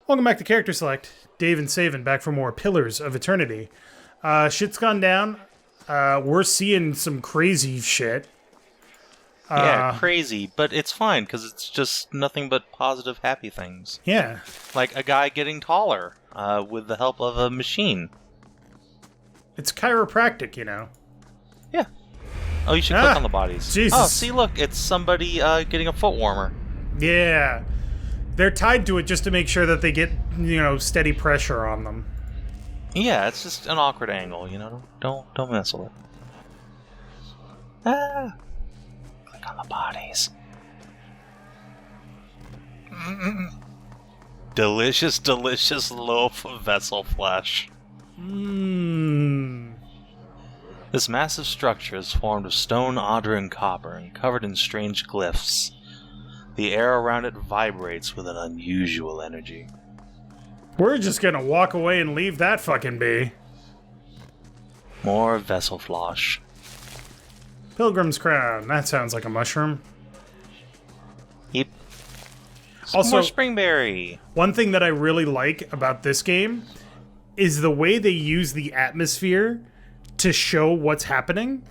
Welcome back to Character Select. Dave and Savin back for more Pillars of Eternity. Shit's gone down. We're seeing some crazy shit. Yeah, crazy, but it's fine, because it's just nothing but positive, happy things. Yeah. Like a guy getting taller, with the help of a machine. It's chiropractic, you know. Yeah. Oh, you should click on the bodies. Jesus. Oh, see, look, it's somebody getting a foot warmer. Yeah. They're tied to it just to make sure that they get, steady pressure on them. Yeah, it's just an awkward angle, you know? Don't mess with it. Click on the bodies. Delicious, delicious loaf of vessel flesh. This massive structure is formed of stone, odder, and copper, and covered in strange glyphs. The air around it vibrates with an unusual energy. We're just gonna walk away and leave that fucking be. More vessel flesh. Pilgrim's Crown. That sounds like a mushroom. Yep. Also, more springberry. One thing that I really like about this game is the way they use the atmosphere to show what's happening.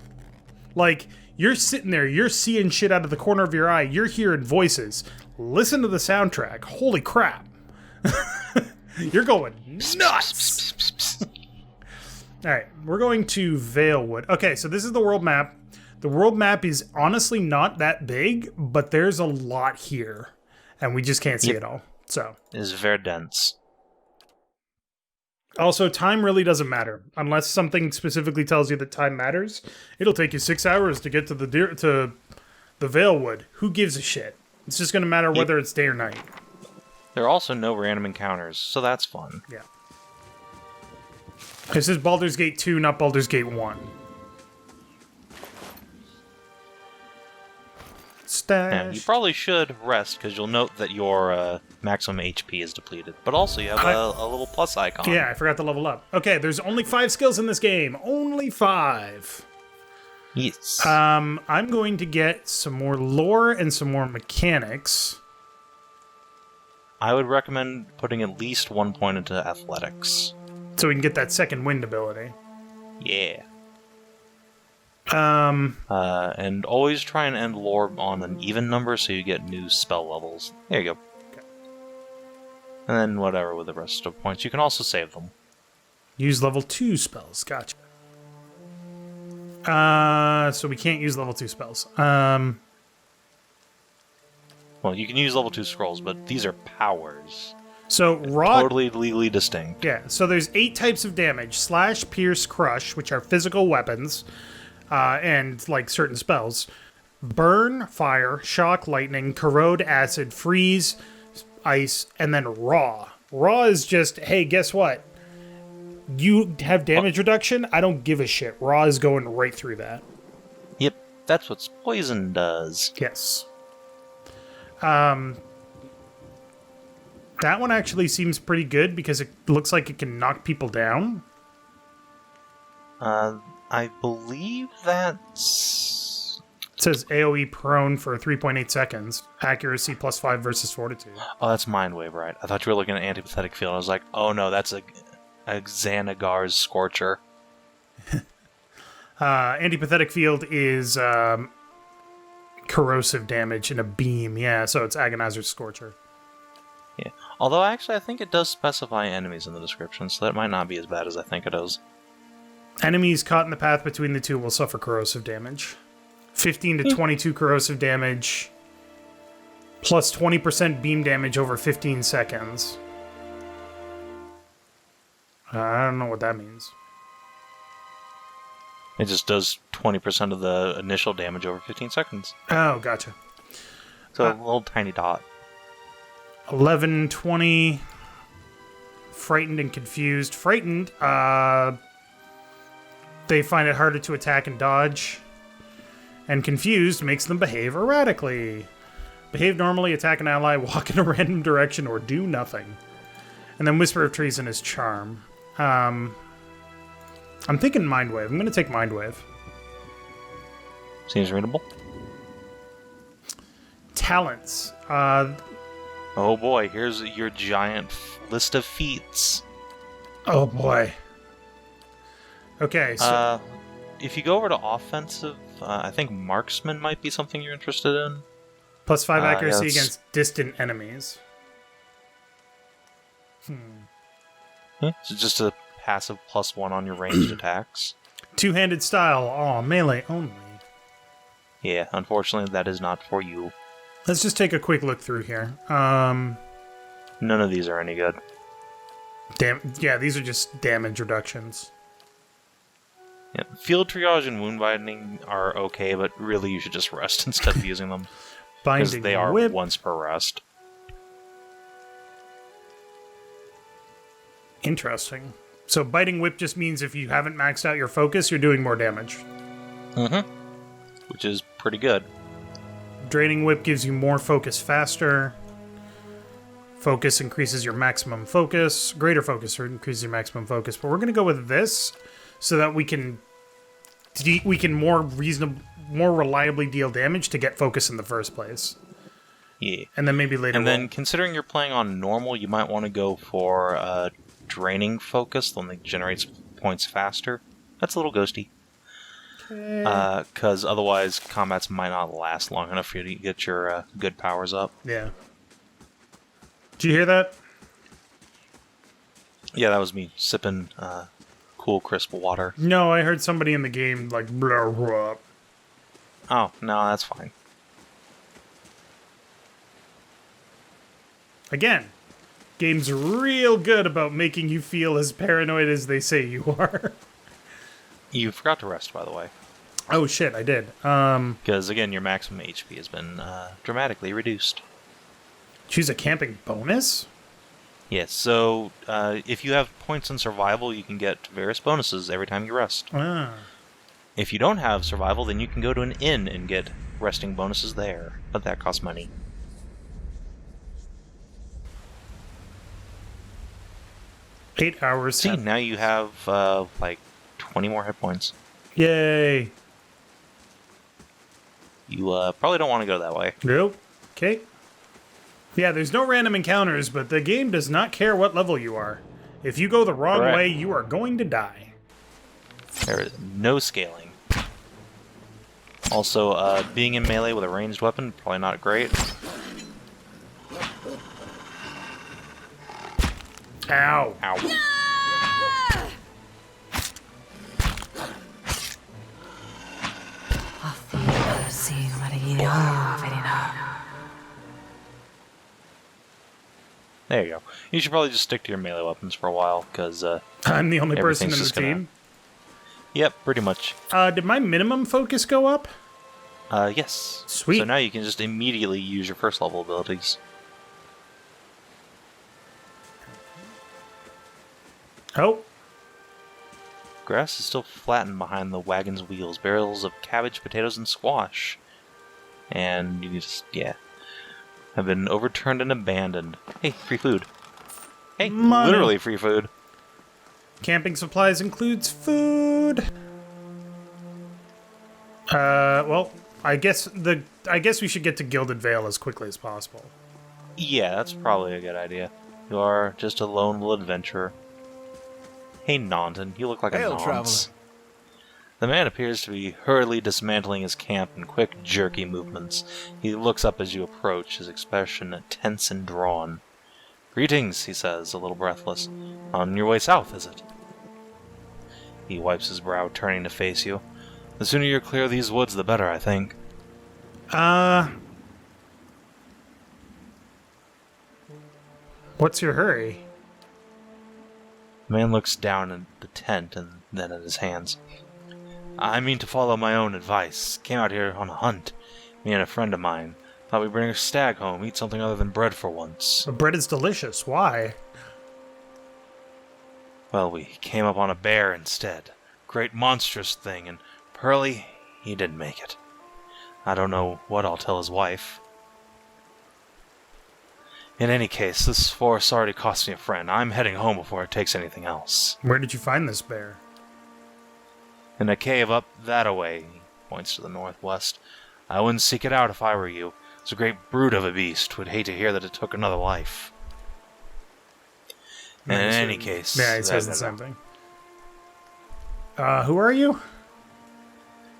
Like, you're sitting there, you're seeing shit out of the corner of your eye, you're hearing voices. Listen to the soundtrack. Holy crap. You're going nuts. Alright, we're going to Valewood. Okay, so this is the world map. The world map is honestly not that big, but there's a lot here. And we just can't see it all. So it is very dense. Also, time really doesn't matter. Unless something specifically tells you that time matters. It'll take you 6 hours to get to the Valewood. Who gives a shit? It's just going to matter whether it's day or night. There are also no random encounters, so that's fun. Yeah. This is Baldur's Gate 2, not Baldur's Gate 1. Stash. Yeah, you probably should rest, because you'll note that your maximum HP is depleted. But also, you have a little plus icon. Yeah, I forgot to level up. Okay, there's only 5 skills in this game. Only 5. Yes. I'm going to get some more lore and some more mechanics. I would recommend putting at least 1 point into athletics. So we can get that second wind ability. Yeah. And always try and end lore on an even number so you get new spell levels. There you go. Okay. And then whatever with the rest of the points. You can also save them. Use level 2 spells. Gotcha. So we can't use level 2 spells. Well, you can use level 2 scrolls, but these are powers. So raw... Totally legally distinct. Yeah, so there's 8 types of damage. Slash, Pierce, Crush, which are physical weapons, and, like, certain spells. Burn, Fire, Shock, Lightning, Corrode, Acid, Freeze, Ice, and then Raw. Raw is just, hey, guess what? You have damage reduction? I don't give a shit. Raw is going right through that. Yep, that's what poison does. Yes. That one actually seems pretty good because it looks like it can knock people down. I believe that's... It says AoE prone for 3.8 seconds. Accuracy +5 versus Fortitude. Oh, that's Mind Wave, right? I thought you were looking at Antipathetic Field. I was like, oh no, that's a Xanagar's Scorcher. Antipathetic Field is corrosive damage in a beam. Yeah, so it's Agonizer's Scorcher. Yeah. Although, actually, I think it does specify enemies in the description, so that might not be as bad as I think it is. Enemies caught in the path between the two will suffer corrosive damage. 15 to 22 corrosive damage, plus 20% beam damage over 15 seconds. I don't know what that means. It just does 20% of the initial damage over 15 seconds. Oh, gotcha. So a little tiny dot. 11, 20. Frightened and confused. Frightened, they find it harder to attack and dodge. And confused makes them behave erratically. Behave normally, attack an ally, walk in a random direction, or do nothing. And then Whisper of Treason is Charm. I'm thinking Mind Wave. I'm going to take Mind Wave. Seems readable. Talents. Oh boy, here's your giant list of feats. Oh boy. Okay, so If you go over to offensive, I think marksman might be something you're interested in. +5 accuracy yeah, against distant enemies. So just a passive +1 on your ranged attacks. Two-handed style. Oh, melee only. Yeah, unfortunately, that is not for you. Let's just take a quick look through here. None of these are any good. Yeah, these are just damage reductions. Yeah, field triage and wound binding are okay, but really you should just rest instead of using them. Because Binding they are whip. once per rest. Interesting. So biting whip just means if you haven't maxed out your focus, you're doing more damage. Mm-hmm. Which is pretty good. Draining whip gives you more focus faster. Focus increases your maximum focus. Greater focus increases your maximum focus. But we're going to go with this so that we can more reliably deal damage to get focus in the first place. Yeah. And then maybe later. And then considering you're playing on normal, you might want to go for draining focus, the one that generates points faster. That's a little ghosty. Because otherwise combats might not last long enough for you to get your good powers up. Yeah. Did you hear that? Yeah, that was me sipping cool, crisp water. No, I heard somebody in the game like blah, blah. Oh, no, that's fine. Again, game's real good about making you feel as paranoid as they say you are. You forgot to rest, by the way. Oh shit, I did. Because, again, your maximum HP has been dramatically reduced. Choose a camping bonus? Yes, so if you have points in survival, you can get various bonuses every time you rest. Ah. If you don't have survival, then you can go to an inn and get resting bonuses there. But that costs money. Eight hours. See, now you have, like, 20 more hit points. Yay. You probably don't want to go that way. Nope. Okay. Yeah, there's no random encounters, but the game does not care what level you are. If you go the wrong Correct. way, you are going to die. There is no scaling. Also, being in melee with a ranged weapon, probably not great. Ow. Ow. There you go. You should probably just stick to your melee weapons for a while, because, I'm the only person in everything's the just gonna- team. Yep, pretty much. Did my minimum focus go up? Yes. Sweet. So now you can just immediately use your first level abilities. Oh. Grass is still flattened behind the wagon's wheels. Barrels of cabbage, potatoes, and squash. And you just, yeah, have been overturned and abandoned. Hey, free food. Hey, Money. literally free food. Camping supplies includes food. Well, I guess we should get to Gilded Vale as quickly as possible. Yeah, that's probably a good idea. You are just a lone little adventurer. Hey, Naunton, you look like Hail, a nonce. traveler. The man appears to be hurriedly dismantling his camp in quick, jerky movements. He looks up as you approach, his expression tense and drawn. Greetings, he says, a little breathless. On your way south, is it? He wipes his brow, turning to face you. The sooner you're clear of these woods, the better, I think. What's your hurry? The man looks down at the tent and then at his hands. I mean to follow my own advice. Came out here on a hunt. Me and a friend of mine. Thought we'd bring a stag home, eat something other than bread for once. The bread is delicious. Why? Well, we came up on a bear instead. Great monstrous thing, and Pearly, he didn't make it. I don't know what I'll tell his wife. In any case, this forest already cost me a friend. I'm heading home before it takes anything else. Where did you find this bear? In a cave up that-a-way, he points to the northwest. I wouldn't seek it out if I were you. It's a great brute of a beast. Would hate to hear that it took another life. And in any case... Yeah, he says the same thing. Who are you?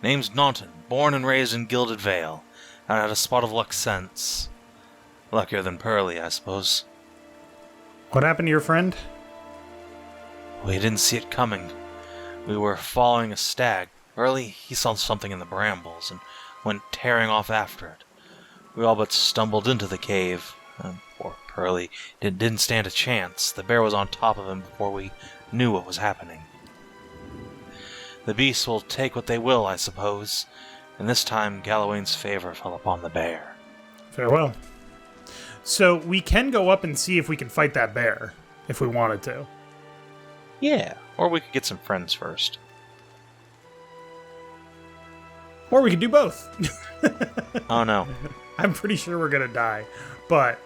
Name's Naunton, born and raised in Gilded Vale. I had a spot of luck since. Luckier than Pearly, I suppose. What happened to your friend? We didn't see it coming. We were following a stag. Pearly, he saw something in the brambles and went tearing off after it. We all but stumbled into the cave. Poor Pearly didn't stand a chance. The bear was on top of him before we knew what was happening. The beasts will take what they will, I suppose, and this time Galawain's favor fell upon the bear. Farewell. So we can go up and see if we can fight that bear, if we wanted to. Yeah, or we could get some friends first. Or we could do both. Oh no. I'm pretty sure we're gonna die, but...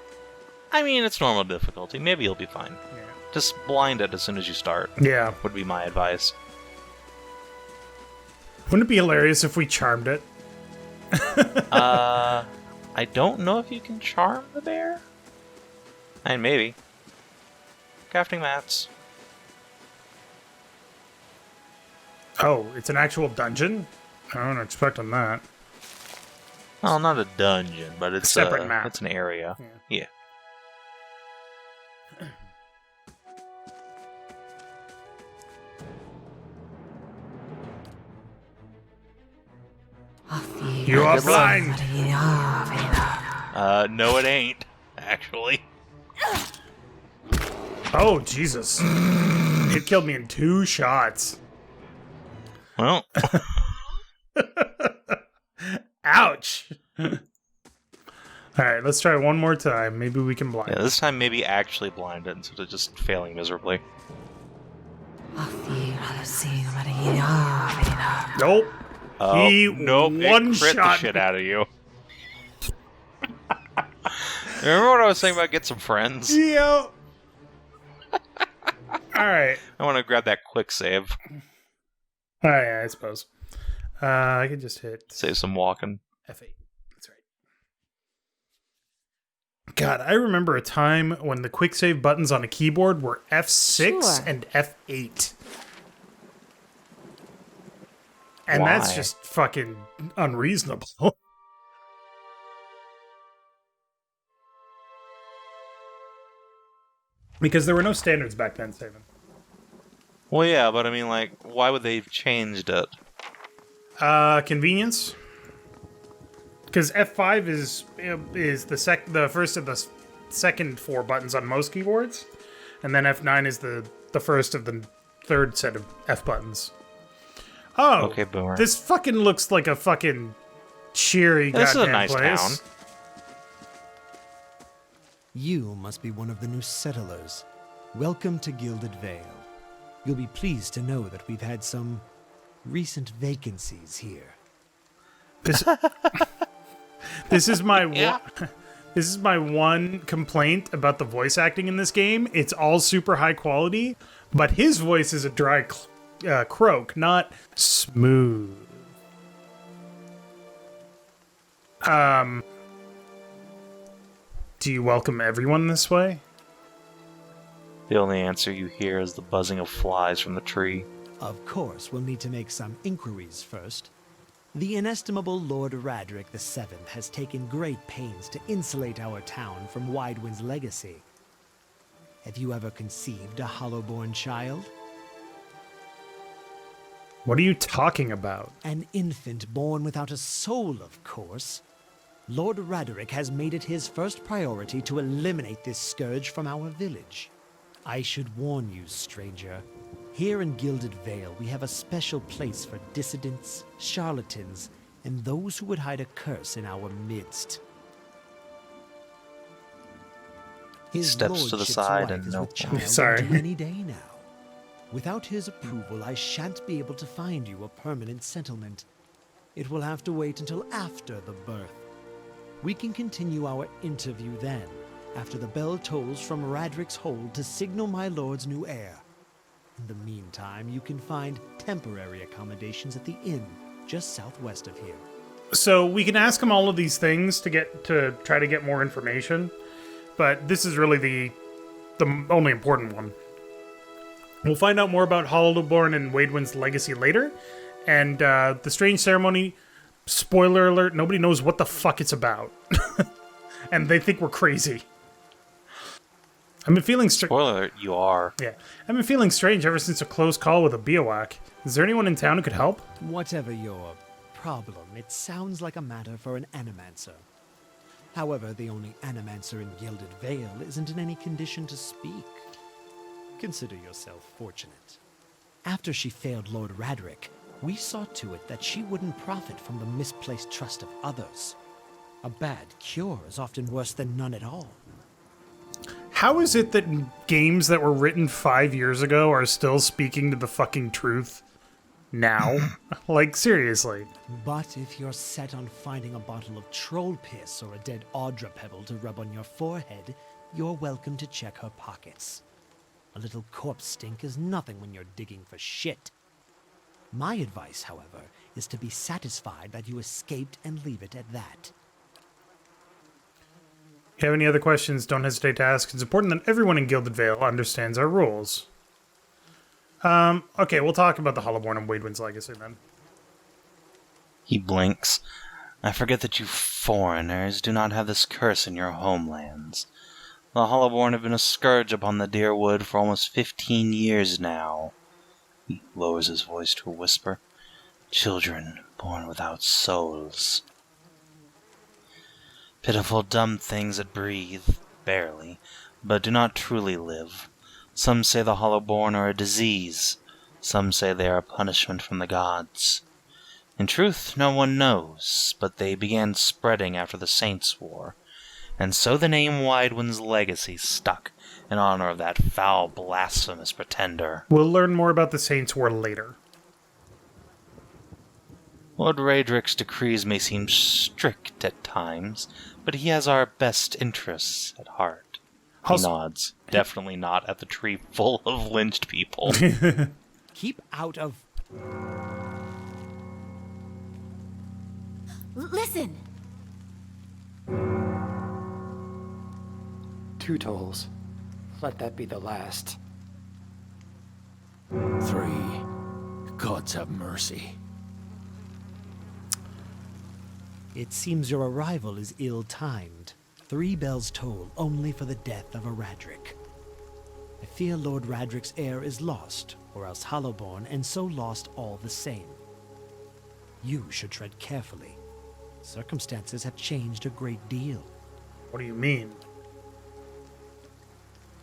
I mean, it's normal difficulty. Maybe you'll be fine. Yeah. Just blind it as soon as you start. Yeah. Would be my advice. Wouldn't it be hilarious if we charmed it? I don't know if you can charm the bear. I mean, maybe. Crafting mats. Oh, it's an actual dungeon? I wasn't expecting that. Well, not a dungeon, but it's a separate map. It's an area. Yeah. You are blind! No it ain't, actually. Oh, Jesus. It killed me in 2 shots. Well. Ouch! Alright, let's try one more time. Maybe we can blind Yeah, this time maybe actually blind it instead of just failing miserably. Nope. Oh, He nope, one it crit the shot. shit out of you. Remember what I was saying about get some friends? Yo. Alright. I want to grab that quick save. Oh, yeah, I suppose. I could just hit Save some walking. F8. That's right. God, I remember a time when the quick save buttons on a keyboard were F6 Sure. and F8. And Why? that's just fucking unreasonable. Because there were no standards back then, Savin. Well, yeah, but I mean, like, why would they have changed it? Convenience. Because F5 is the first of the second 4 buttons on most keyboards, and then F9 is the first of the third set of F buttons. Oh, Okay, boomer. this fucking looks like a fucking cheery This is a goddamn nice place. town. You must be one of the new settlers. Welcome to Gilded Vale. You'll be pleased to know that we've had some recent vacancies here. This is my this is my one complaint about the voice acting in this game. It's all super high quality, but his voice is a dry croak, not smooth. Do you welcome everyone this way? The only answer you hear is the buzzing of flies from the tree. Of course, we'll need to make some inquiries first. The inestimable Lord Radric VII has taken great pains to insulate our town from Widewind's legacy. Have you ever conceived a Hollowborn child? What are you talking about? An infant born without a soul, of course. Lord Radric has made it his first priority to eliminate this scourge from our village. I should warn you, stranger. Here in Gilded Vale, we have a special place for dissidents, charlatans, and those who would hide a curse in our midst. His Steps to the lordship's side wife and is no- with child Sorry. any day now. Without his approval, I shan't be able to find you a permanent settlement. It will have to wait until after the birth. We can continue our interview then, after the bell tolls from Radric's hold to signal my lord's new heir. In the meantime, you can find temporary accommodations at the inn just southwest of here. So we can ask him all of these things to try to get more information, but this is really the only important one. We'll find out more about Hollowborn and Waidwin's legacy later, and the strange ceremony. Spoiler alert: nobody knows what the fuck it's about, and they think we're crazy. I've been feeling Spoiler alert: you are. Yeah, I've been feeling strange ever since a close call with a Biowak. Is there anyone in town who could help? Whatever your problem, it sounds like a matter for an animancer. However, the only animancer in Gilded Vale isn't in any condition to speak. Consider yourself fortunate. After she failed Lord Raderick, we saw to it that she wouldn't profit from the misplaced trust of others. A bad cure is often worse than none at all. How is it that games that were written 5 years ago are still speaking to the fucking truth now? Like, seriously. But if you're set on finding a bottle of troll piss or a dead Audra pebble to rub on your forehead, you're welcome to check her pockets. A little corpse stink is nothing when you're digging for shit. My advice, however, is to be satisfied that you escaped and leave it at that. If you have any other questions, don't hesitate to ask. It's important that everyone in Gilded Vale understands our rules. Okay, we'll talk about the Hollowborn and Waidwin's legacy then. He blinks. I forget that you foreigners do not have this curse in your homelands. The Hollowborn have been a scourge upon the dear wood for almost 15 years now. He lowers his voice to a whisper. Children born without souls. Pitiful dumb things that breathe, barely, but do not truly live. Some say the Hollowborn are a disease. Some say they are a punishment from the gods. In truth, no one knows, but they began spreading after the Saints' War. And so the name Waidwin's legacy stuck in honor of that foul, blasphemous pretender. We'll learn more about the Saints' War later. Lord Raderick's decrees may seem strict at times, but he has our best interests at heart. He nods. Definitely not at the tree full of lynched people. Keep out of... Listen! 2 tolls. Let that be the last. 3. Gods have mercy. It seems your arrival is ill-timed. 3 bells toll only for the death of a Raderick. I fear Lord Raderick's heir is lost, or else Hollowborn, and so lost all the same. You should tread carefully. Circumstances have changed a great deal. What do you mean?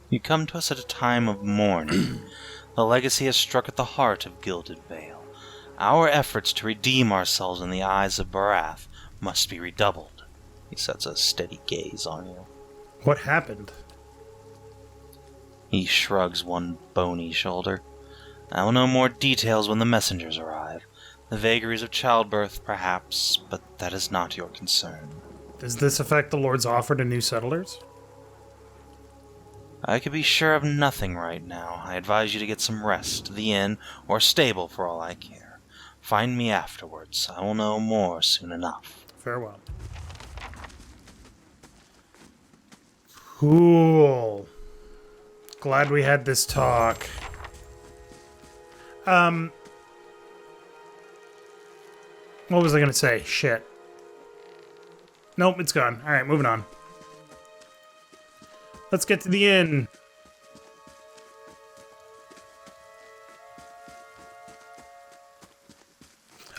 You come to us at a time of mourning. The legacy has struck at the heart of Gilded Vale. Our efforts to redeem ourselves in the eyes of Barath must be redoubled. He sets a steady gaze on you. What happened? He shrugs one bony shoulder. I will know more details when the messengers arrive. The vagaries of childbirth, perhaps, but that is not your concern. Does this affect the Lord's offer to new settlers? I could be sure of nothing right now. I advise you to get some rest, the inn, or stable for all I care. Find me afterwards. I will know more soon enough. Farewell. Cool. Glad we had this talk. What was I gonna say? Shit. Nope, it's gone. Alright, moving on. Let's get to the inn.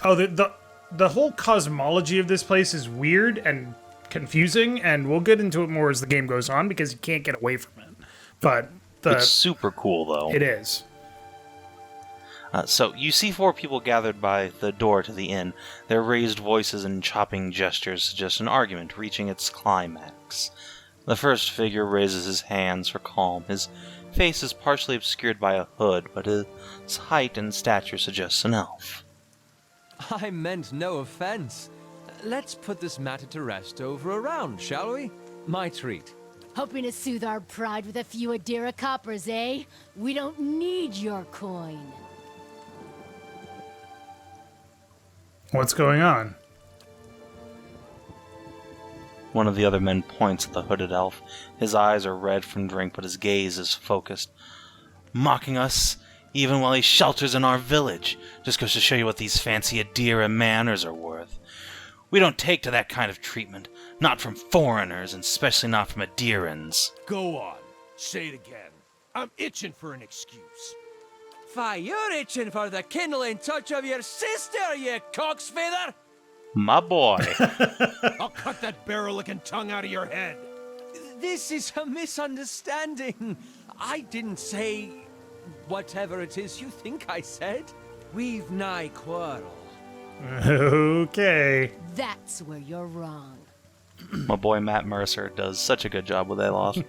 Oh, the whole cosmology of this place is weird and confusing, and we'll get into it more as the game goes on because you can't get away from it. But it's super cool, though. It is. So you see 4 people gathered by the door to the inn. Their raised voices and chopping gestures suggest an argument reaching its climax. The first figure raises his hands for calm. His face is partially obscured by a hood, but his height and stature suggests an elf. I meant no offense. Let's put this matter to rest over a round, shall we? My treat. Hoping to soothe our pride with a few Adira coppers, eh? We don't need your coin. What's going on? One of the other men points at the hooded elf. His eyes are red from drink, but his gaze is focused. Mocking us, even while he shelters in our village. Just goes to show you what these fancy Adira manners are worth. We don't take to that kind of treatment. Not from foreigners, and especially not from Adirans. Go on. Say it again. I'm itching for an excuse. Fie, you're itching for the kindling touch of your sister, you cocksfeather! My boy. I'll cut that barrel-looking tongue out of your head. This is a misunderstanding. I didn't say whatever it is you think I said. We've nigh quarrel. Okay. That's where you're wrong. My boy Matt Mercer does such a good job with Alof.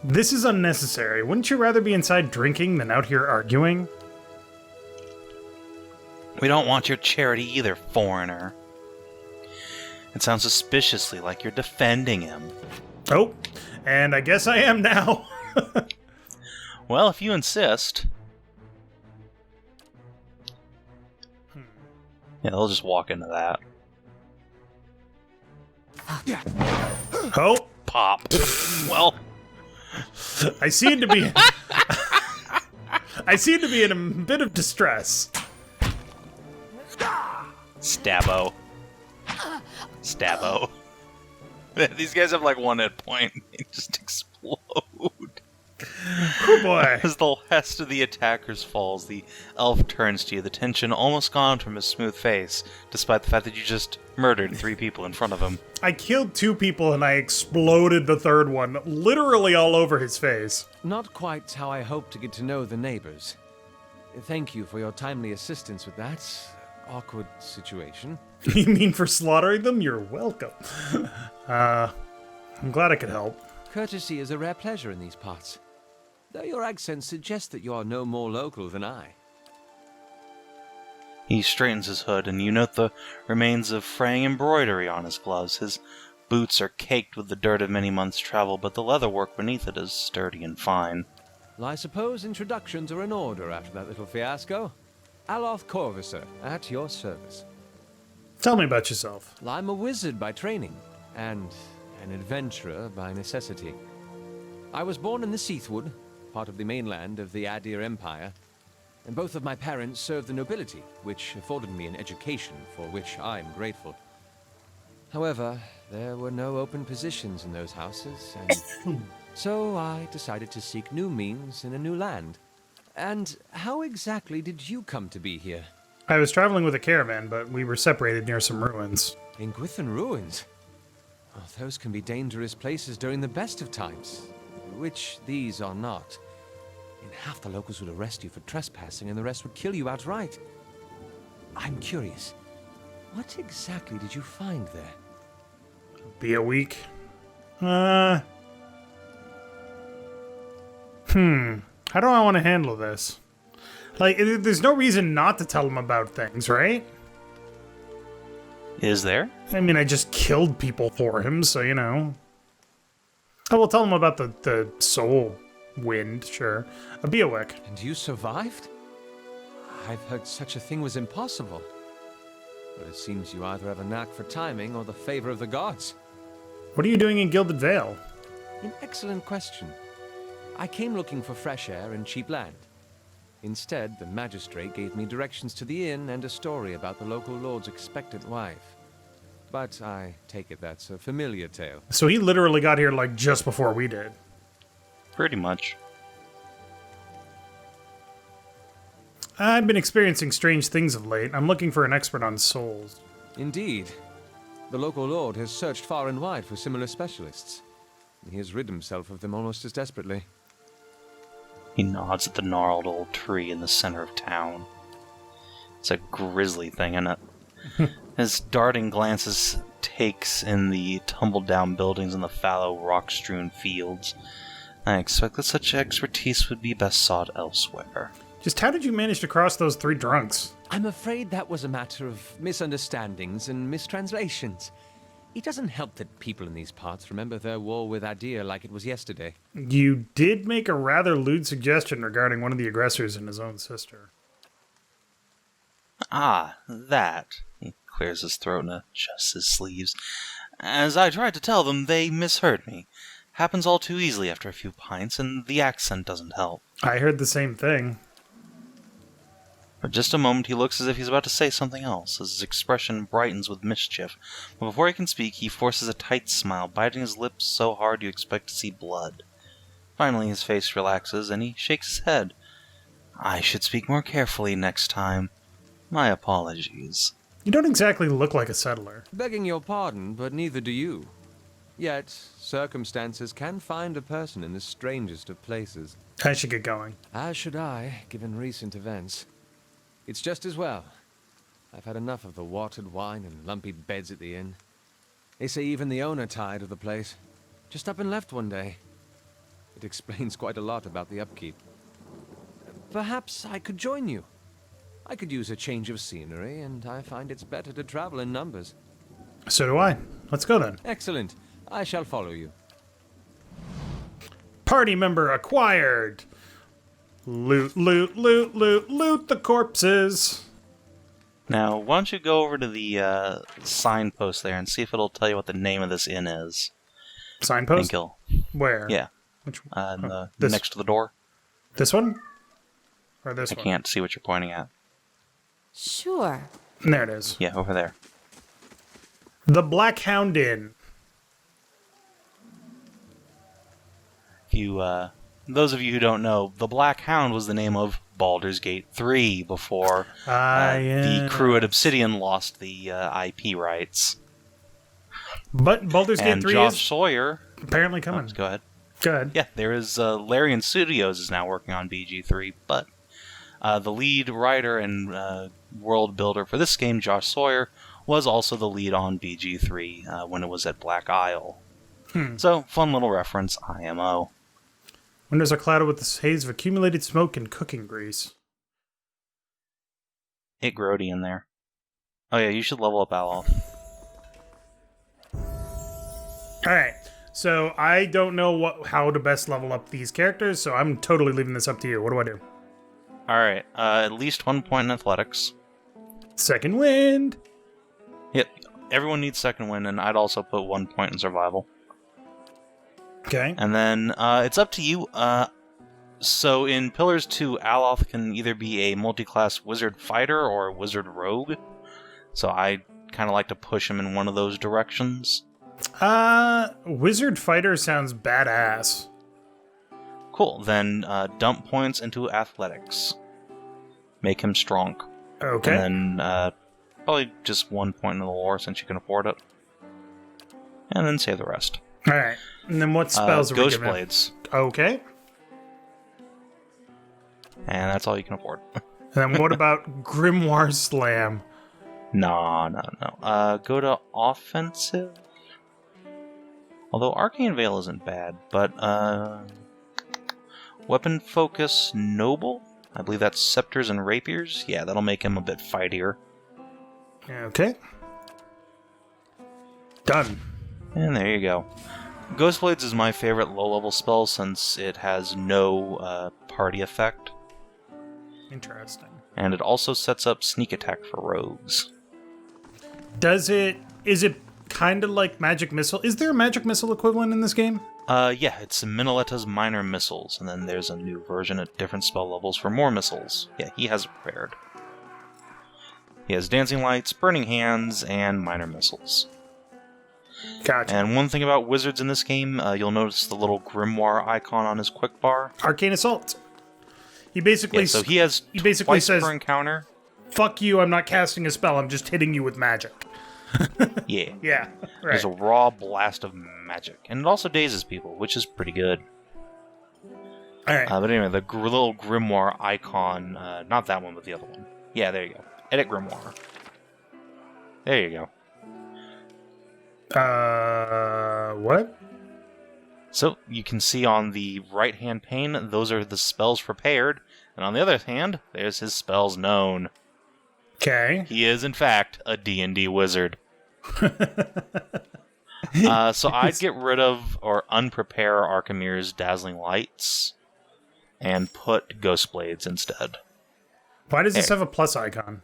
This is unnecessary. Wouldn't you rather be inside drinking than out here arguing? We don't want your charity either, foreigner. It sounds suspiciously like you're defending him. Oh, and I guess I am now. Well, if you insist. Yeah, they'll just walk into that. Oh, Pop. Well, I seem to be... I seem to be in a bit of distress. Stabbo. Stabbo. These guys have like 1 hit point. They just explode. Oh boy. As the last of the attackers falls, the elf turns to you, the tension almost gone from his smooth face, despite the fact that you just murdered 3 people in front of him. I killed 2 people and I exploded the 3rd one, literally all over his face. Not quite how I hoped to get to know the neighbors. Thank you for your timely assistance with that awkward situation. You mean for slaughtering them? You're welcome. I'm glad I could help. Courtesy is a rare pleasure in these parts, though your accent suggests that you are no more local than I. He straightens his hood, and you note the remains of fraying embroidery on his gloves. His boots are caked with the dirt of many months' travel, but the leatherwork beneath it is sturdy and fine. Well, I suppose introductions are in order after that little fiasco. Aloth Corvisor, at your service. Tell me about yourself. Well, I'm a wizard by training, and an adventurer by necessity. I was born in the Seathwood, part of the mainland of the Adir Empire, and both of my parents served the nobility, which afforded me an education for which I'm grateful. However, there were no open positions in those houses, and so I decided to seek new means in a new land. And how exactly did you come to be here? I was traveling with a caravan, but we were separated near some ruins. In Gwithan ruins? Oh, those can be dangerous places during the best of times, which these are not. And half the locals would arrest you for trespassing, and the rest would kill you outright. I'm curious, what exactly did you find there? Be a week. How do I want to handle this? Like, there's no reason not to tell him about things, right? Is there? I mean, I just killed people for him, so, you know. I will tell him about the soul wind, sure. A Beowick. And you survived? I've heard such a thing was impossible. But it seems you either have a knack for timing or the favor of the gods. What are you doing in Gilded Vale? An excellent question. I came looking for fresh air and cheap land. Instead, the magistrate gave me directions to the inn and a story about the local lord's expectant wife. But I take it that's a familiar tale. So he literally got here, like, just before we did. Pretty much. I've been experiencing strange things of late. I'm looking for an expert on souls. Indeed. The local lord has searched far and wide for similar specialists. He has rid himself of them almost as desperately. He nods at the gnarled old tree in the center of town. It's a grisly thing, isn't it? His darting glances takes in the tumbled-down buildings and the fallow, rock-strewn fields. I expect that such expertise would be best sought elsewhere. Just how did you manage to cross those 3 drunks? I'm afraid that was a matter of misunderstandings and mistranslations. It doesn't help that people in these parts remember their war with Adir like it was yesterday. You did make a rather lewd suggestion regarding one of the aggressors and his own sister. Ah, that. He clears his throat and adjusts his sleeves. As I tried to tell them, they misheard me. Happens all too easily after a few pints, and the accent doesn't help. I heard the same thing. For just a moment, he looks as if he's about to say something else. His expression brightens with mischief. But before he can speak, he forces a tight smile, biting his lips so hard you expect to see blood. Finally, his face relaxes, and he shakes his head. I should speak more carefully next time. My apologies. You don't exactly look like a settler. Begging your pardon, but neither do you. Yet, circumstances can find a person in the strangest of places. I should get going. As should I, given recent events. It's just as well. I've had enough of the watered wine and lumpy beds at the inn. They say even the owner tired of the place. Just up and left one day. It explains quite a lot about the upkeep. Perhaps I could join you. I could use a change of scenery, and I find it's better to travel in numbers. So do I. Let's go then. Excellent. I shall follow you. Party member acquired. Loot, loot, loot, loot, loot the corpses. Now, why don't you go over to the signpost there and see if it'll tell you what the name of this inn is. Signpost? Pinkill. Where? Yeah. Which one? Next to the door. This one? Or this I one? can't see what you're pointing at. Sure. There it is. Yeah, over there. The Black Hound Inn. If you, those of you who don't know, the Black Hound was the name of Baldur's Gate 3 before the crew at Obsidian lost the IP rights. But Baldur's Gate 3 Josh is Sawyer. apparently coming. Go ahead. Go ahead. Yeah, there is Larian Studios is now working on BG3, but the lead writer and world builder for this game, Josh Sawyer, was also the lead on BG3 when it was at Black Isle. So, fun little reference, IMO. Windows are clouded with the haze of accumulated smoke and cooking grease. Hit Grody in there. Oh yeah, you should level up Alof. Alright, so I don't know how to best level up these characters, so I'm totally leaving this up to you. What do I do? Alright, at least 1 point in athletics. Second wind! Yep, everyone needs second wind, and I'd also put 1 point in survival. Okay. And then it's up to you. So in Pillars 2, Aloth can either be a multi-class wizard fighter or a wizard rogue. So I kind of like to push him in one of those directions. Wizard fighter sounds badass. Cool, then dump points into athletics. Make him strong. Okay. And then probably just 1 point in the lore since you can afford it. And then save the rest. Alright, and then what spells are we Ghost giving him? Blades. Okay. And that's all you can afford. And then what about Grimoire Slam? No. Go to offensive. Although Arcane Veil isn't bad, but weapon focus noble? I believe that's scepters and rapiers. Yeah, that'll make him a bit fightier. Okay. Done. And there you go. Ghost Blades is my favorite low-level spell since it has no party effect. Interesting. And it also sets up sneak attack for rogues. Is it kind of like Magic Missile? Is there a Magic Missile equivalent in this game? Yeah, it's Minoleta's Minor Missiles, and then there's a new version at different spell levels for more missiles. Yeah, he has it prepared. He has Dancing Lights, Burning Hands, and Minor Missiles. Gotcha. And one thing about wizards in this game, you'll notice the little grimoire icon on his quick bar. Arcane Assault. He basically So he has basically twice says, per encounter. "Fuck you! I'm not casting a spell. I'm just hitting you with magic." Yeah. Yeah. Right. There's a raw blast of magic. And it also dazes people, which is pretty good. All right. But anyway, the little grimoire icon, not that one, but the other one. Yeah, there you go. Edit grimoire. There you go. What? So, you can see on the right-hand pane, those are the spells prepared, and on the other hand, there's his spells known. Okay. He is, in fact, a D&D wizard. So I'd get rid of or unprepare Archimir's Dazzling Lights and put Ghost Blades instead. Why does this have a plus icon?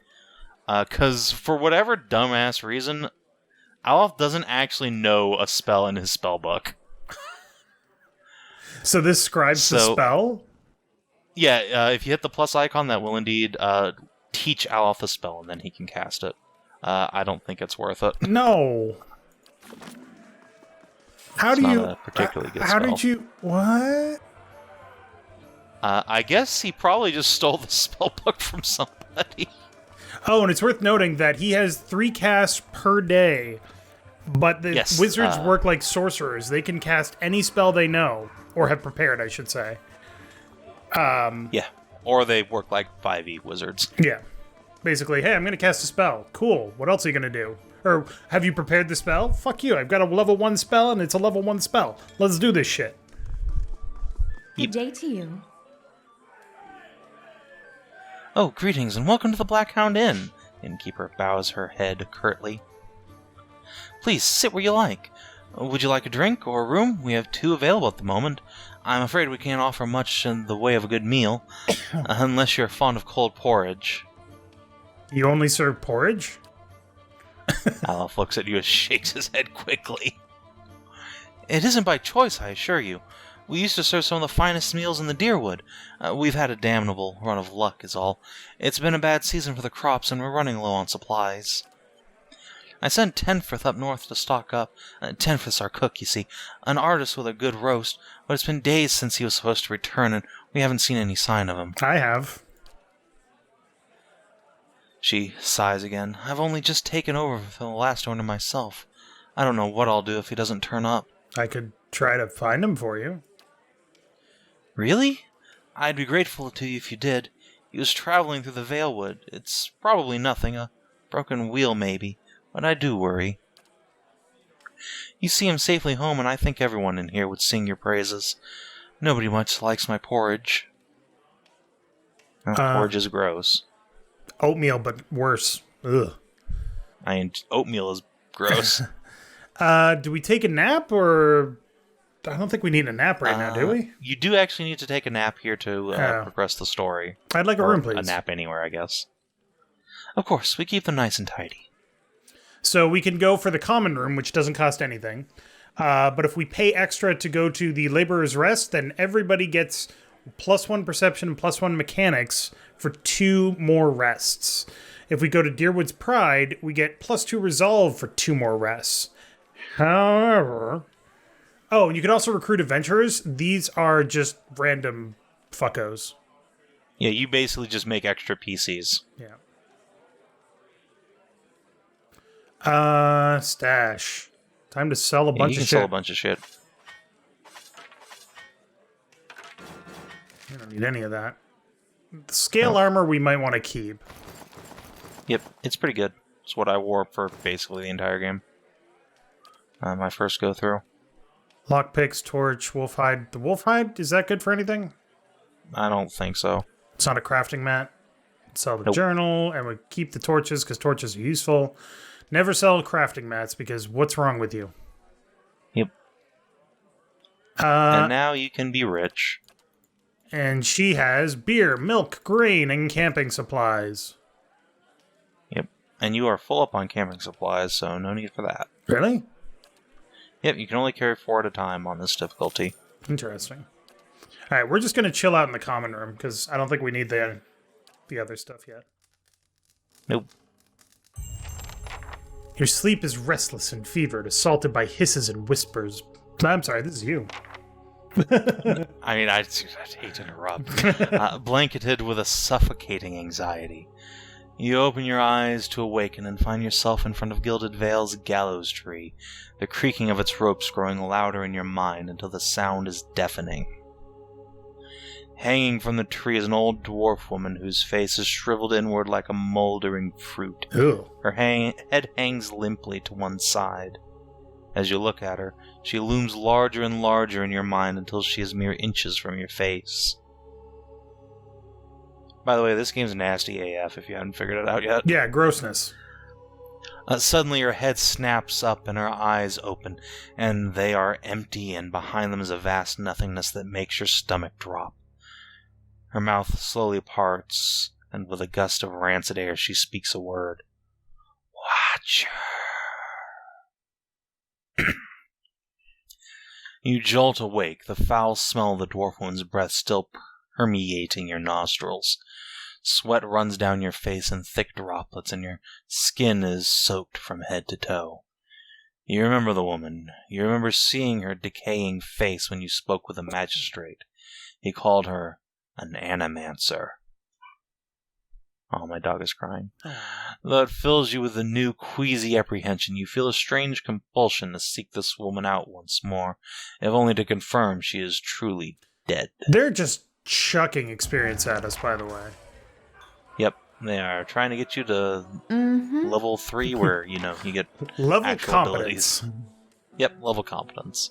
Because for whatever dumbass reason, Alof doesn't actually know a spell in his spell book. So this scribes the spell? Yeah, if you hit the plus icon, that will indeed teach Alof the spell, and then he can cast it. I don't think it's worth it. No. How It's do not you... a particularly good how spell. did you... What? I guess he probably just stole the spell book from somebody. Oh, and it's worth noting that he has 3 casts per day, but the Yes, wizards work like sorcerers. They can cast any spell they know, or have prepared, I should say. Yeah, or they work like 5e wizards. Yeah. Basically, hey, I'm going to cast a spell. Cool. What else are you going to do? Or, have you prepared the spell? Fuck you. I've got a level 1 spell, and it's a level 1 spell. Let's do this shit. Good day to you. Oh, greetings and welcome to the Black Hound Inn. Innkeeper bows her head curtly. Please sit where you like. Would you like a drink or a room? We have 2 available at the moment. I'm afraid we can't offer much in the way of a good meal, unless you're fond of cold porridge. You only serve porridge? Alof looks at you and shakes his head quickly. It isn't by choice, I assure you. We used to serve some of the finest meals in the Deerwood. We've had a damnable run of luck, is all. It's been a bad season for the crops, and we're running low on supplies. I sent Tenforth up north to stock up. Tenforth's our cook, you see. An artist with a good roast, but it's been days since he was supposed to return, and we haven't seen any sign of him. I have. She sighs again. I've only just taken over for the last owner myself. I don't know what I'll do if he doesn't turn up. I could try to find him for you. Really? I'd be grateful to you if you did. He was traveling through the Vale Wood. It's probably nothing, a broken wheel maybe, but I do worry. You see him safely home, and I think everyone in here would sing your praises. Nobody much likes my porridge. Porridge is gross. Oatmeal, but worse. Ugh. I mean, oatmeal is gross. Do we take a nap, or... I don't think we need a nap right now, do we? You do actually need to take a nap here to progress the story. I'd like a room, please. A nap anywhere, I guess. Of course, we keep them nice and tidy. So we can go for the common room, which doesn't cost anything. But if we pay extra to go to the Laborer's Rest, then everybody gets +1 perception and +1 mechanics for 2 more rests. If we go to Deerwood's Pride, we get +2 resolve for 2 more rests. However... Oh, and you can also recruit adventurers. These are just random fuckos. Yeah, you basically just make extra PCs. Yeah. Stash. Time to sell a bunch you can of shit. sell a bunch of shit. I don't need any of that. The scale armor we might want to keep. Yep, it's pretty good. It's what I wore for basically the entire game. My first go through. Lockpicks, torch, wolf hide. The wolf hide, is that good for anything? I don't think so. It's not a crafting mat. Sell the Nope. journal, and we keep the torches because torches are useful. Never sell crafting mats because what's wrong with you? Yep. And now you can be rich. And she has beer, milk, grain, and camping supplies. Yep. And you are full up on camping supplies, so no need for that. Really? Yep, you can only carry 4 at a time on this difficulty. Interesting. All right, we're just going to chill out in the common room because I don't think we need the other stuff yet. Nope. Your sleep is restless and fevered, assaulted by hisses and whispers. I'm sorry, this is you. I mean, I'd hate to interrupt. Blanketed with a suffocating anxiety. You open your eyes to awaken and find yourself in front of Gilded Vale's gallows tree, the creaking of its ropes growing louder in your mind until the sound is deafening. Hanging from the tree is an old dwarf woman whose face is shriveled inward like a moldering fruit. Ew. Her head hangs limply to one side. As you look at her, she looms larger and larger in your mind until she is mere inches from your face. By the way, this game's nasty AF if you haven't figured it out yet. Yeah, grossness. Suddenly her head snaps up and her eyes open, and they are empty, and behind them is a vast nothingness that makes your stomach drop. Her mouth slowly parts, and with a gust of rancid air she speaks a word. Watcher. You jolt awake, the foul smell of the dwarf woman's breath still permeating your nostrils. Sweat runs down your face in thick droplets, and your skin is soaked from head to toe. You remember the woman. You remember seeing her decaying face when you spoke with the magistrate. He called her an animancer. Oh, my dog is crying. Though it fills you with a new, queasy apprehension, you feel a strange compulsion to seek this woman out once more, if only to confirm she is truly dead. They're just chucking experience at us, by the way. Yep, they are trying to get you to level 3, where, you get Level actual competence. abilities. Yep, level competence.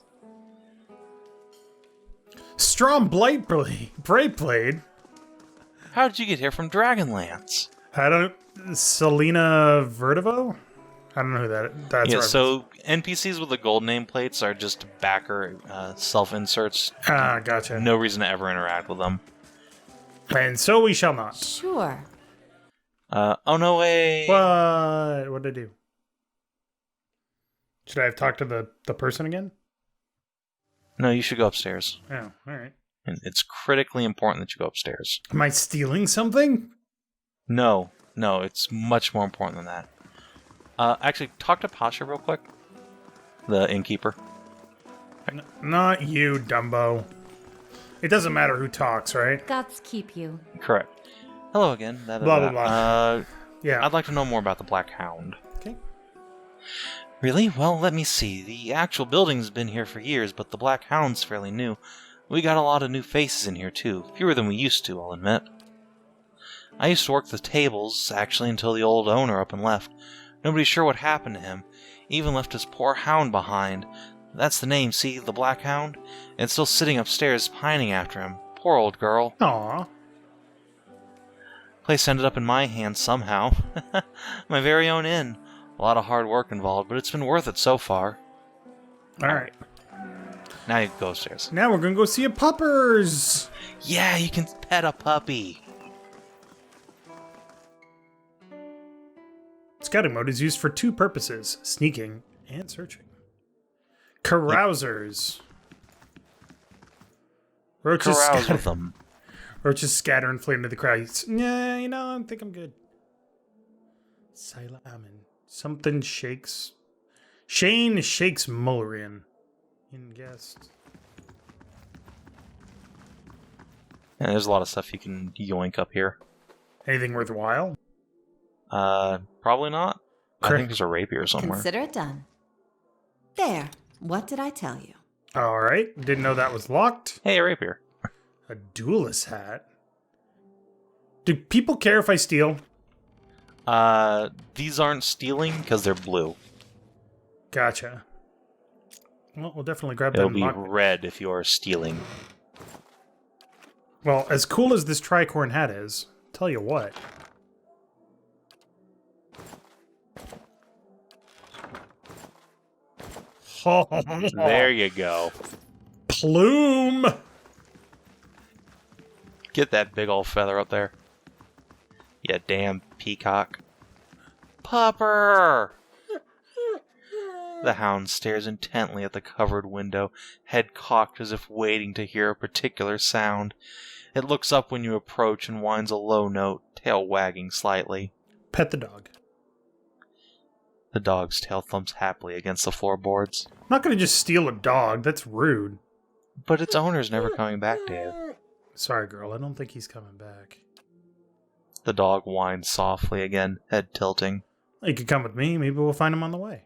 Strong Bright Blade. How did you get here from Dragonlance? Selena Vertivo? I don't know who that's. Yeah, so NPCs with the gold nameplates are just backer self-inserts. Ah, gotcha. No reason to ever interact with them. And so we shall not. Sure. Oh no way! What did I do? Should I have talked to the person again? No, you should go upstairs. Oh, alright. And it's critically important that you go upstairs. Am I stealing something? No, it's much more important than that. Actually, talk to Pasha real quick. The innkeeper. Not you, Dumbo. It doesn't matter who talks, right? Gods keep you. Correct. Hello again. Blah, blah, blah. Yeah. I'd like to know more about the Black Hound. Okay. Really? Well, let me see. The actual building's been here for years, but the Black Hound's fairly new. We got a lot of new faces in here, too. Fewer than we used to, I'll admit. I used to work the tables, actually, until the old owner up and left. Nobody's sure what happened to him. Even left his poor hound behind. That's the name, see? The Black Hound? And still sitting upstairs, pining after him. Poor old girl. Aww. Place ended up in my hands somehow. My very own inn. A lot of hard work involved, but it's been worth it so far. Alright. Now you can go upstairs. Now we're gonna go see a puppers! Yeah, you can pet a puppy. Scouting mode is used for two purposes: sneaking and searching. Carousers. Roaches Carouse scatter, with them. roaches scatter and flee into the crowd. Yeah, I think I'm good. Sila Amin. Something shakes. Shane shakes Mullerian. In guest. Yeah, there's a lot of stuff you can yoink up here. Anything worthwhile? Probably not. I Correct. think there's a rapier somewhere. Consider it done. There. What did I tell you? Alright. Didn't know that was locked. Hey, a rapier. A duelist hat. Do people care if I steal? These aren't stealing because they're blue. Gotcha. Well, we'll definitely grab It'll that. be red if you're stealing. Well, as cool as this tricorn hat is, tell you what. There you go. Plume! Get that big old feather up there. You damn peacock. Pupper! The hound stares intently at the covered window, head cocked as if waiting to hear a particular sound. It looks up when you approach and whines a low note, tail wagging slightly. Pet the dog. The dog's tail thumps happily against the floorboards. I'm not gonna just steal a dog, that's rude. But its owner's never coming back, Dave. Sorry, girl, I don't think he's coming back. The dog whines softly again, head tilting. You could come with me, maybe we'll find him on the way.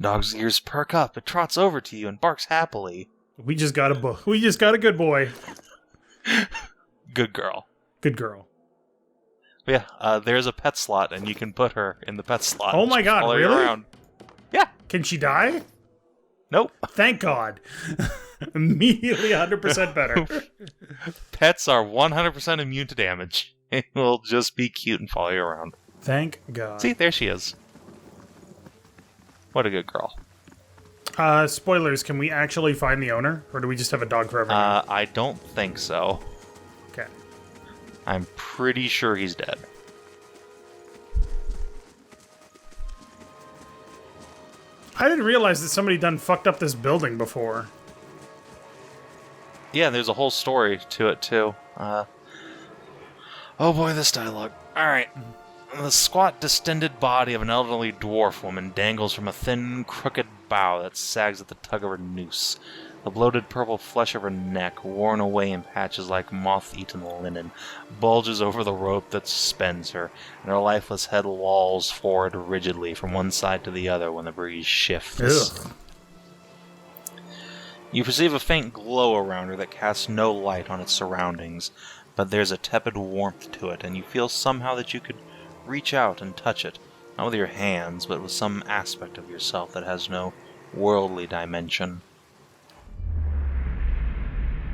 Dog's ears perk up, it trots over to you and barks happily. We just got a good boy. Good girl. Good girl. Yeah, there's a pet slot, and you can put her in the pet slot. Oh and my just god, follow you really? around. Yeah. Can she die? Nope. Thank God. Immediately 100% better. Pets are 100% immune to damage. It will just be cute and follow you around. Thank God. See, there she is. What a good girl. Spoilers, can we actually find the owner? Or do we just have a dog for everyone? I don't think so. Okay. I'm pretty sure he's dead. I didn't realize that somebody done fucked up this building before. Yeah, there's a whole story to it, too. Oh boy, this dialogue. Alright. The squat, distended body of an elderly dwarf woman dangles from a thin, crooked bough that sags at the tug of her noose. The bloated purple flesh of her neck, worn away in patches like moth-eaten linen, bulges over the rope that suspends her, and her lifeless head lolls forward rigidly from one side to the other when the breeze shifts. Ugh. You perceive a faint glow around her that casts no light on its surroundings, but there's a tepid warmth to it, and you feel somehow that you could reach out and touch it, not with your hands, but with some aspect of yourself that has no worldly dimension.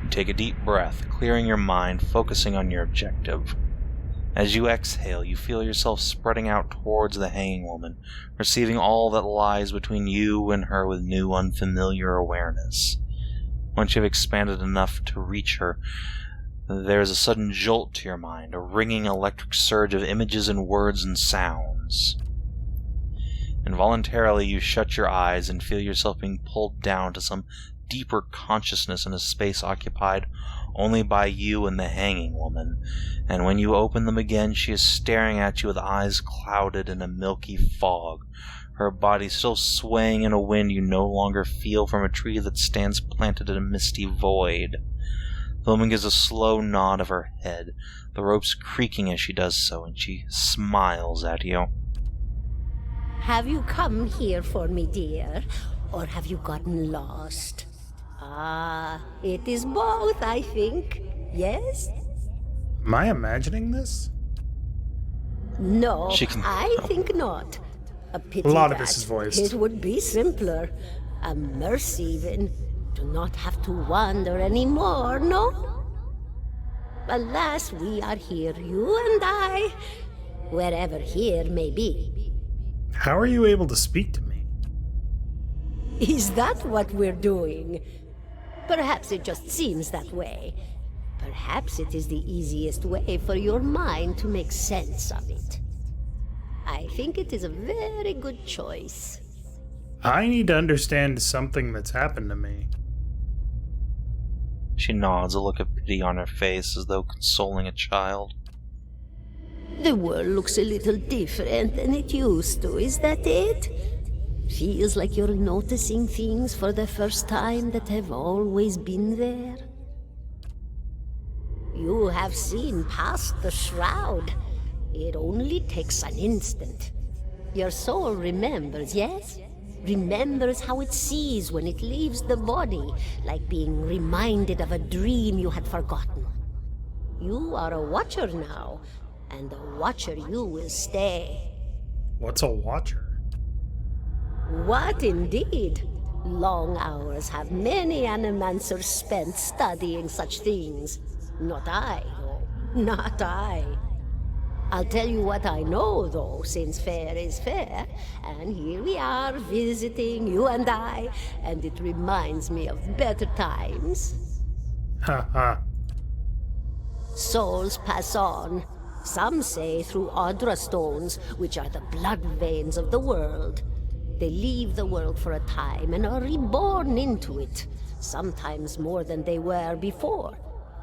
You take a deep breath, clearing your mind, focusing on your objective. As you exhale, you feel yourself spreading out towards the hanging woman, receiving all that lies between you and her with new, unfamiliar awareness. Once you've expanded enough to reach her, there is a sudden jolt to your mind, a ringing electric surge of images and words and sounds. Involuntarily, you shut your eyes and feel yourself being pulled down to some deeper consciousness in a space occupied only by you and the hanging woman, and when you open them again, she is staring at you with eyes clouded in a milky fog, her body still swaying in a wind you no longer feel from a tree that stands planted in a misty void. The woman gives a slow nod of her head, the ropes creaking as she does so, and she smiles at you. Have you come here for me, dear, or have you gotten lost? Ah, it is both, I think. Yes? Am I imagining this? No, She can- I think not. A pity A lot of that. this is voiced. It would be simpler. A mercy, even. To not have to wander anymore, no? Alas, we are here, you and I, wherever here may be. How are you able to speak to me? Is that what we're doing? Perhaps it just seems that way. Perhaps it is the easiest way for your mind to make sense of it. I think it is a very good choice. I need to understand something that's happened to me. She nods, a look of pity on her face as though consoling a child. The world looks a little different than it used to, is that it? Feels like you're noticing things for the first time that have always been there. You have seen past the shroud. It only takes an instant. Your soul remembers, yes? Remembers how it sees when it leaves the body, like being reminded of a dream you had forgotten. You are a watcher now, and a watcher you will stay. What's a watcher? What indeed? Long hours have many animancers spent studying such things. Not I, though. Not I. I'll tell you what I know, though, since fair is fair, and here we are visiting, you and I, and it reminds me of better times. Ha ha. Souls pass on. Some say through Audra stones, which are the blood veins of the world. They leave the world for a time and are reborn into it, sometimes more than they were before,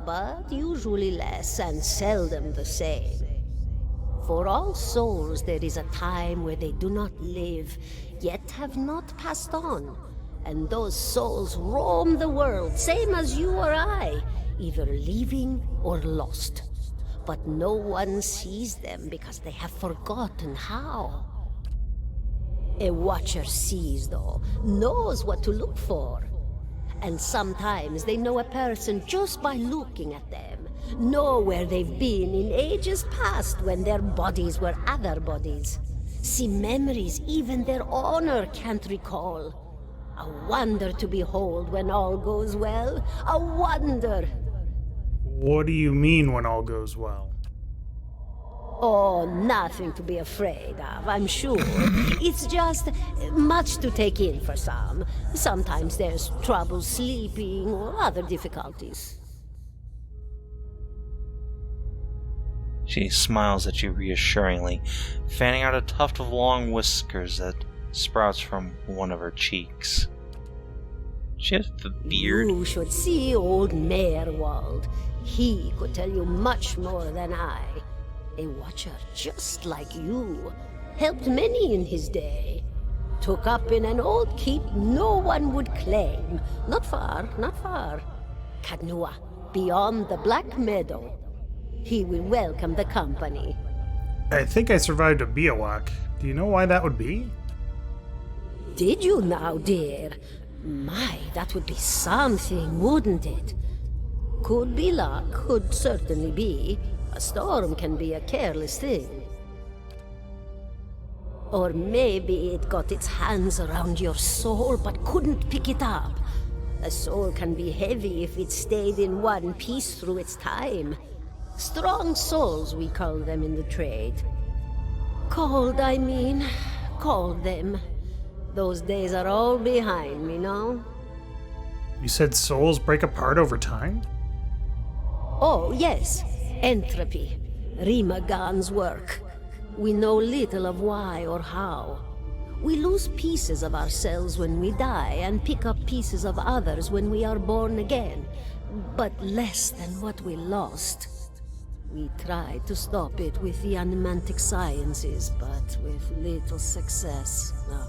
but usually less and seldom the same. For all souls there is a time where they do not live, yet have not passed on, and those souls roam the world, same as you or I, either leaving or lost. But no one sees them because they have forgotten how. A watcher sees, though, knows what to look for. And sometimes they know a person just by looking at them, know where they've been in ages past when their bodies were other bodies. See memories even their owner can't recall. A wonder to behold when all goes well. A wonder! What do you mean when all goes well? Oh, nothing to be afraid of, I'm sure. It's just much to take in for some. Sometimes there's trouble sleeping or other difficulties. She smiles at you reassuringly, fanning out a tuft of long whiskers that sprouts from one of her cheeks. She has the beard. You should see old Merwald. He could tell you much more than I. A watcher just like you. Helped many in his day. Took up in an old keep no one would claim. Not far, not far. Kadnua, beyond the Black Meadow. He will welcome the company. I think I survived a Biowak. Do you know why that would be? Did you now, dear? My, that would be something, wouldn't it? Could be luck, could certainly be. A storm can be a careless thing. Or maybe it got its hands around your soul but couldn't pick it up. A soul can be heavy if it stayed in one piece through its time. Strong souls, we call them in the trade. Cold, I mean. Called them. Those days are all behind me, no? You said souls break apart over time? Oh, yes. Entropy. Rimagan's work. We know little of why or how. We lose pieces of ourselves when we die and pick up pieces of others when we are born again. But less than what we lost. We tried to stop it with the animantic sciences, but with little success. No.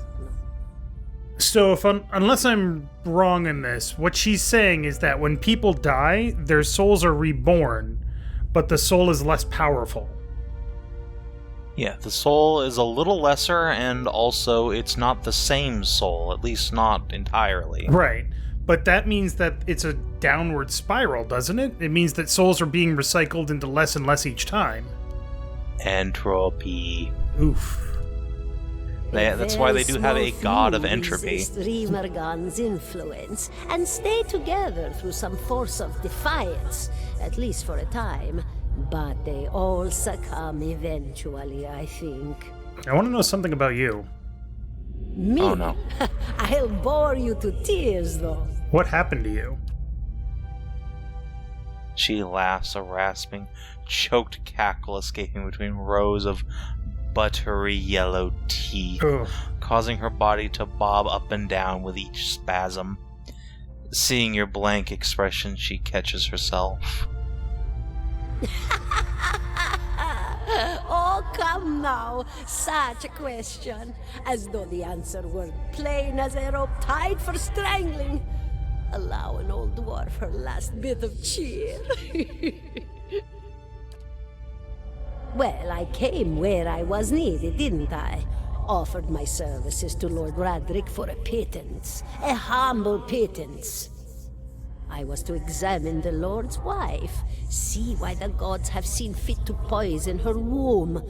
So, unless I'm wrong in this, what she's saying is that when people die, their souls are reborn, but the soul is less powerful. Yeah, the soul is a little lesser, and also it's not the same soul, at least not entirely. Right, but that means that it's a downward spiral, doesn't it? It means that souls are being recycled into less and less each time. Entropy. Oof. That's why they do have a god of entropy. Resist Rimergan's influence and stay together through some force of defiance, at least for a time. But they all succumb eventually, I think. I want to know something about you. Me? Oh no. I'll bore you to tears, though. What happened to you? She laughs, a rasping, choked cackle escaping between rows of buttery yellow teeth, Ugh. causing her body to bob up and down with each spasm. Seeing your blank expression, she catches herself. Oh, come now. Such a question. As though the answer were plain as a rope tied for strangling. Allow an old dwarf her last bit of cheer. Well, I came where I was needed, didn't I? Offered my services to Lord Radric for a pittance. A humble pittance. I was to examine the Lord's wife, see why the gods have seen fit to poison her womb.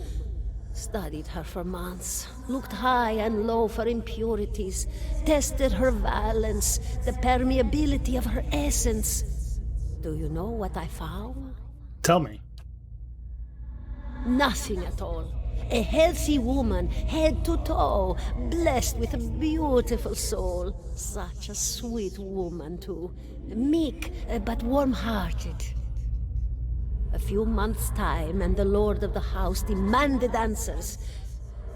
Studied her for months, looked high and low for impurities, tested her valence, the permeability of her essence. Do you know what I found? Tell me. Nothing at all. A healthy woman, head to toe, blessed with a beautiful soul. Such a sweet woman, too. Meek, but warm-hearted. A few months' time, and the lord of the house demanded answers.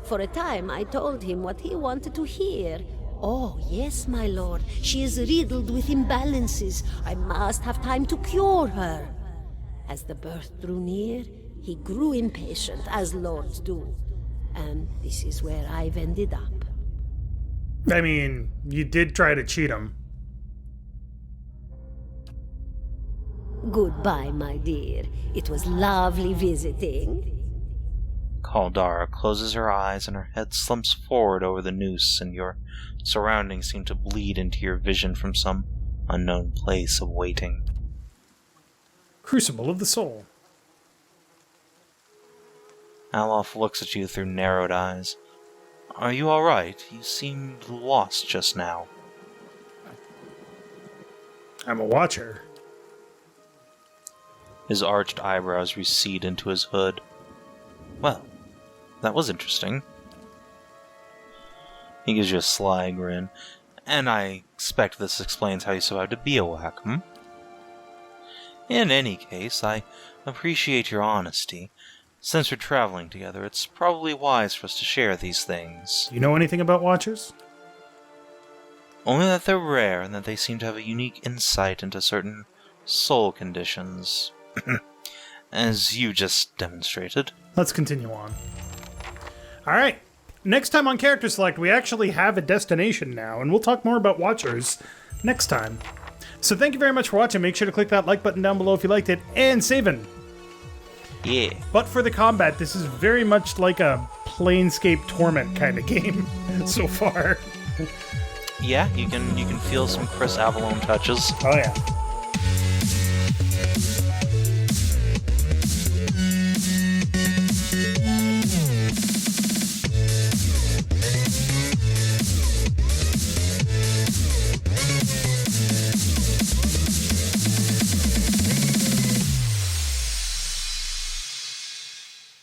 For a time, I told him what he wanted to hear. Oh, yes, my lord. She is riddled with imbalances. I must have time to cure her. As the birth drew near, he grew impatient, as lords do. And this is where I've ended up. I mean, you did try to cheat him. Goodbye, my dear. It was lovely visiting. Caldara closes her eyes and her head slumps forward over the noose, and your surroundings seem to bleed into your vision from some unknown place of waiting. Crucible of the Soul. Alof looks at you through narrowed eyes. Are you alright? You seemed lost just now. I'm a watcher. His arched eyebrows recede into his hood. Well, that was interesting. He gives you a sly grin. And I expect this explains how you survived a bivouac, hmm? In any case, I appreciate your honesty. Since we're traveling together, it's probably wise for us to share these things. Do you know anything about Watchers? Only that they're rare and that they seem to have a unique insight into certain soul conditions. As you just demonstrated. Let's continue on. Alright, next time on Character Select, we actually have a destination now, and we'll talk more about Watchers next time. So thank you very much for watching. Make sure to click that like button down below if you liked it, and Savin. Yeah. But for the combat, this is very much like a Planescape Torment kind of game so far. Yeah, you can feel some Chris Avalon touches. Oh yeah.